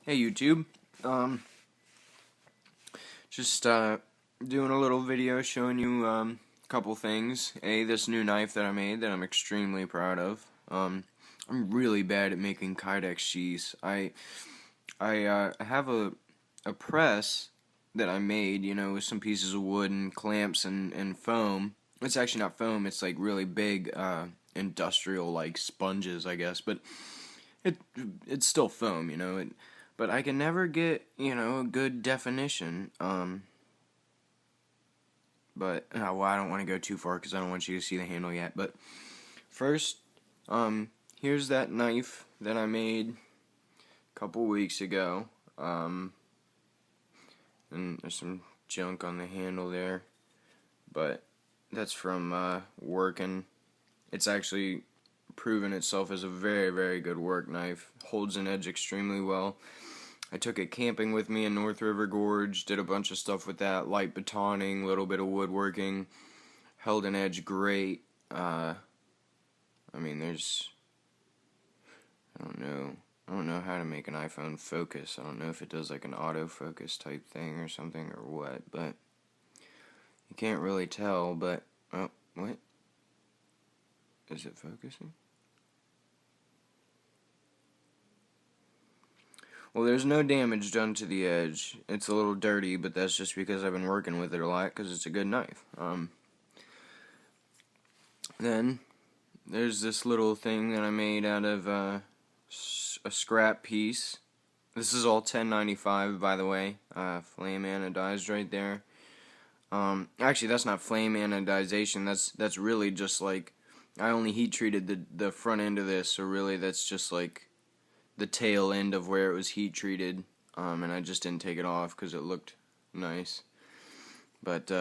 Hey YouTube, just doing a little video showing you a couple things. This new knife that I made that I'm extremely proud of. I'm really bad at making Kydex sheaths. I have a press that I made, with some pieces of wood and clamps and foam. It's actually not foam, it's like really big industrial like sponges, I guess, but it's still foam, but I can never get, a good definition. But well, I don't want to go too far because I don't want you to see the handle yet. But first, here's that knife that I made a couple weeks ago. And there's some junk on the handle there, but that's from working. It's actually proven itself as a very, very good work knife. Holds an edge extremely well. I took it camping with me in North River Gorge, did a bunch of stuff with that, light batoning, little bit of woodworking, held an edge great. I don't know how to make an iPhone focus. I don't know if it does like an autofocus type thing or something or what, but you can't really tell, but, oh, what? Is it focusing? Well, there's no damage done to the edge. It's a little dirty, but that's just because I've been working with it a lot because it's a good knife. Then there's this little thing that I made out of a scrap piece. This is all 1095, by the way. Flame anodized right there. Actually, that's not flame anodization. That's really just like, I only heat treated the front end of this, so really that's just like the tail end of where it was heat treated, and I just didn't take it off because it looked nice. But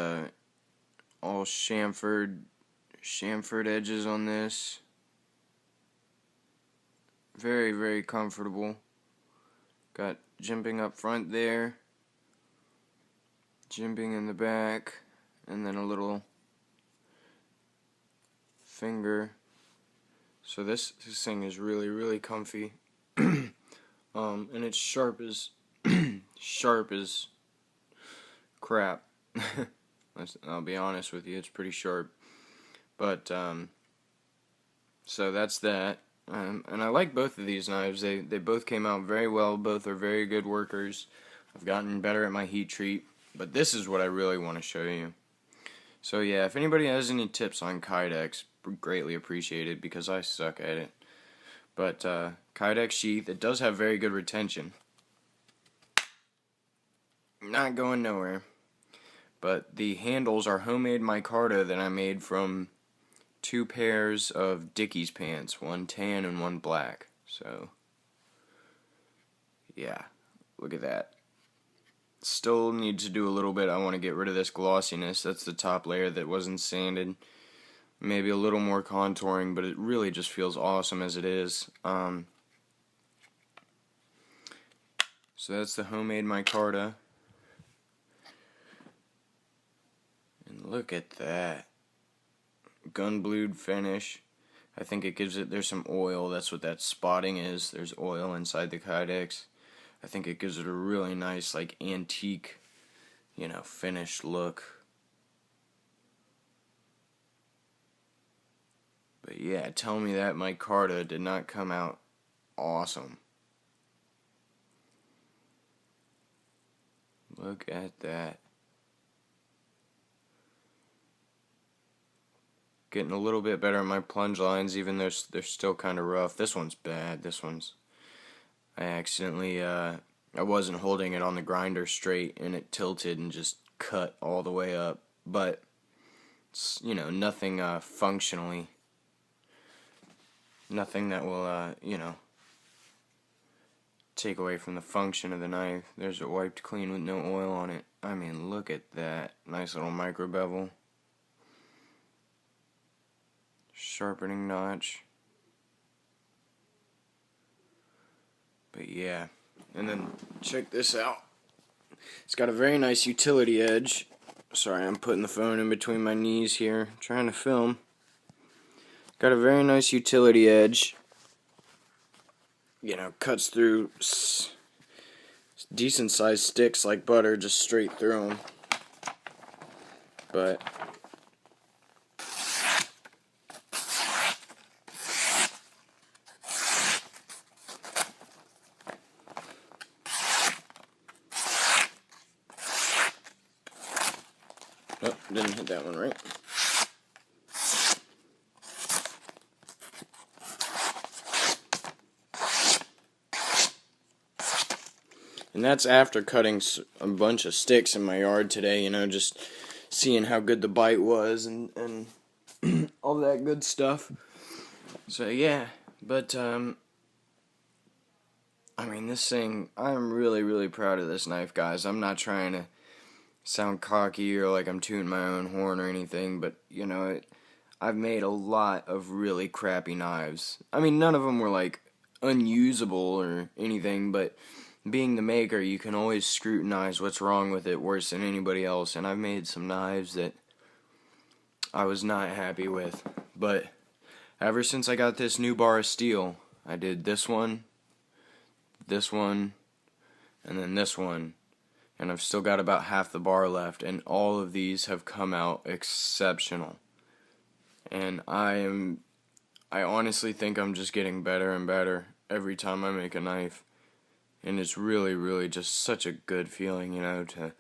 all chamfered edges on this. Very, very comfortable. Got jimping up front there, jimping in the back, and then a little finger. So this thing is really, really comfy. And it's sharp as crap. I'll be honest with you, it's pretty sharp. But so that's that. And I like both of these knives. They both came out very well. Both are very good workers. I've gotten better at my heat treat, but this is what I really want to show you. So yeah, if anybody has any tips on Kydex, greatly appreciated because I suck at it. But Kydex sheath, it does have very good retention. Not going nowhere. But the handles are homemade micarta that I made from 2 pairs of Dickies pants, one tan and one black. So, yeah, look at that. Still need to do a little bit. I want to get rid of this glossiness. That's the top layer that wasn't sanded. Maybe a little more contouring, but it really just feels awesome as it is. So that's the homemade micarta. And look at that. Gun-blued finish. I think it gives it, there's some oil, that's what that spotting is. There's oil inside the Kydex. I think it gives it a really nice, like, antique, finished look. But yeah, tell me that micarta did not come out awesome. Look at that. Getting a little bit better at my plunge lines, even though they're still kind of rough. This one's bad. I accidentally, I wasn't holding it on the grinder straight, and it tilted and just cut all the way up. But, it's, nothing functionally. Nothing that will, take away from the function of the knife. There's it wiped clean with no oil on it. I mean, look at that. Nice little micro bevel. Sharpening notch. But yeah. And then check this out. It's got a very nice utility edge. Sorry, I'm putting the phone in between my knees here, trying to film. Got a very nice utility edge. Cuts through decent sized sticks like butter just straight through them. But oh, didn't hit that one right. And that's after cutting a bunch of sticks in my yard today, you know, just seeing how good the bite was and all that good stuff. So yeah, but I mean, this thing, I'm really, really proud of this knife, guys. I'm not trying to sound cocky or like I'm tooting my own horn or anything, but you know, I've made a lot of really crappy knives. I mean, none of them were like unusable or anything, but being the maker, you can always scrutinize what's wrong with it worse than anybody else, and I've made some knives that I was not happy with. But ever since I got this new bar of steel, I did this one, and then this one, and I've still got about half the bar left, and all of these have come out exceptional. And I honestly think I'm just getting better and better every time I make a knife. And it's really, really just such a good feeling, you know, to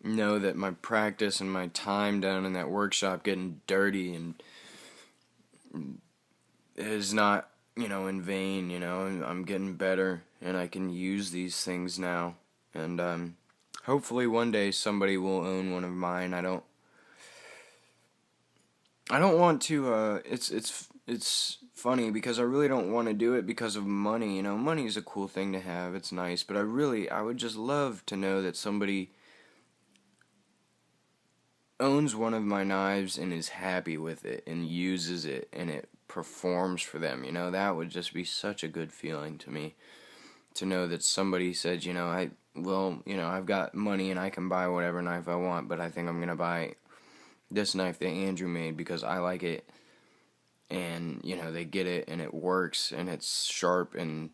know that my practice and my time down in that workshop getting dirty and is not, you know, in vain, you know. I'm getting better and I can use these things now. And hopefully one day somebody will own one of mine. I don't want to, it's funny because I really don't want to do it because of money, you know. Money is a cool thing to have, it's nice, but I would just love to know that somebody owns one of my knives and is happy with it and uses it and it performs for them, you know. That would just be such a good feeling to me, to know that somebody said, you know, I've got money and I can buy whatever knife I want, but I think I'm going to buy this knife that Andrew made because I like it, and you know, they get it and it works and it's sharp and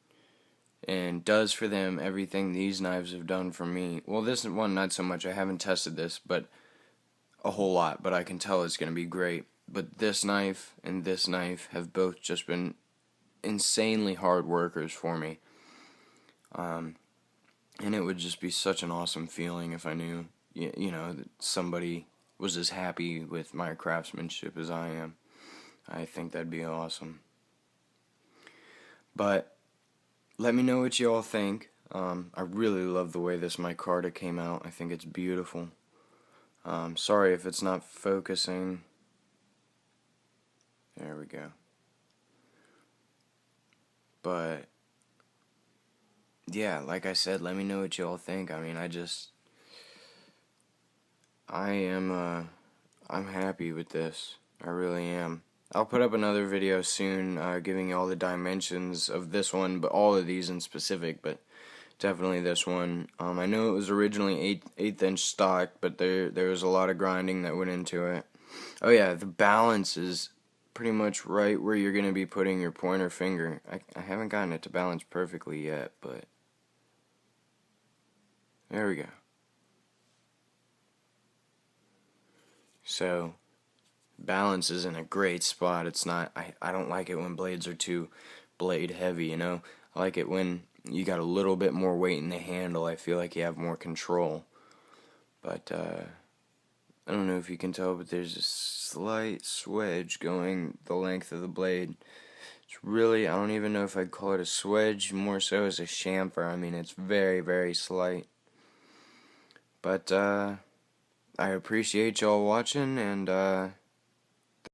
does for them everything these knives have done for me. Well, this one not so much, I haven't tested this but a whole lot, but I can tell it's going to be great. But this knife and this knife have both just been insanely hard workers for me, and it would just be such an awesome feeling if I knew, you know, that somebody was as happy with my craftsmanship as I am. I think that'd be awesome. But let me know what you all think. I really love the way this micarta came out. I think it's beautiful. Sorry if it's not focusing. There we go. But yeah, like I said, let me know what you all think. I mean, I'm happy with this. I really am. I'll put up another video soon, giving you all the dimensions of this one, but all of these in specific, but definitely this one. I know it was originally 8-inch stock, but there was a lot of grinding that went into it. Oh yeah, the balance is pretty much right where you're going to be putting your pointer finger. I haven't gotten it to balance perfectly yet, but there we go. So balance is in a great spot. It's not, I don't like it when blades are too blade heavy, you know. I like it when you got a little bit more weight in the handle. I feel like you have more control. But I don't know if you can tell, but there's a slight swedge going the length of the blade. It's really, I don't even know if I'd call it a swedge, more so as a chamfer. I mean, it's very, very slight. But I appreciate y'all watching, and